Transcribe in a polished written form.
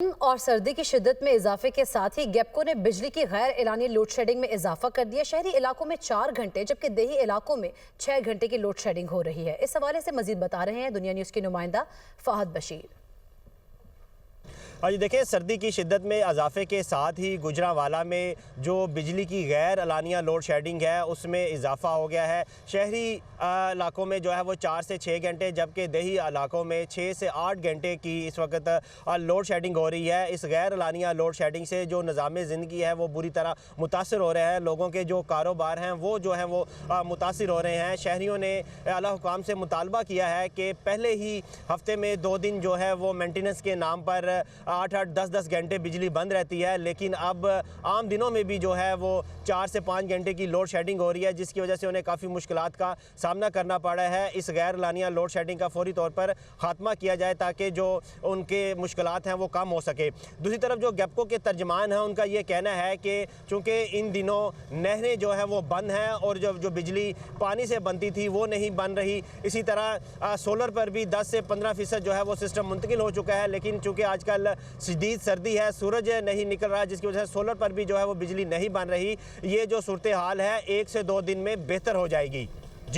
और सर्दी की शिद्दत में इजाफे के साथ ही गेपको ने बिजली की गैर एलानी लोड शेडिंग में इजाफा कर दिया। शहरी इलाकों में 4 घंटे जबकि देही इलाकों में 6 घंटे की लोड शेडिंग हो रही है। इस हवाले से मजीद बता रहे हैं दुनिया न्यूज़ के नुमाइंदा फहद बशीर। हाँ जी, देखिए सर्दी की शिद्दत में इजाफे के साथ ही गुजरांवाला में जो बिजली की गैर एलानिया लोड शेडिंग है उसमें इजाफा हो गया है। शहरी इलाकों में जो है वो 4 से 6 घंटे जबकि देही इलाकों में 6 से 8 घंटे की इस वक्त लोड शेडिंग हो रही है। इस गैर एलानिया लोड शेडिंग से जो निज़ाम ज़िंदगी है वो बुरी तरह मुतासर हो रहे हैं। लोगों के जो कारोबार हैं वो जो है वो मुतासर हो रहे हैं। शहरियों ने आला हुकाम से मुतालबा किया है कि पहले ही हफ्ते में 2 दिन जो है वो मेंटेनेंस के नाम पर 8-8, 10-10 घंटे बिजली बंद रहती है, लेकिन अब आम दिनों में भी जो है वो 4 से 5 घंटे की लोड शेडिंग हो रही है, जिसकी वजह से उन्हें काफ़ी मुश्किलात का सामना करना पड़ रहा है। इस गैर एलानिया लोड शेडिंग का फौरी तौर पर ख़ात्मा किया जाए ताकि जो उनके मुश्किलात हैं वो कम हो सके। दूसरी तरफ जो गेपको के तर्जमान हैं उनका ये कहना है कि चूँकि इन दिनों नहरें जो है वो बंद हैं और जो बिजली पानी से बनती थी वो नहीं बन रही। इसी तरह सोलर पर भी 10 से 15% जो है वो सिस्टम मुंतकिल हो चुका है, लेकिन चूँकि आजकल शदीद सर्दी है, सूरज नहीं निकल रहा, जिसकी वजह से सोलर पर भी जो है वो बिजली नहीं बन रही। ये जो सूरत हाल है 1 से 2 दिन में बेहतर हो जाएगी।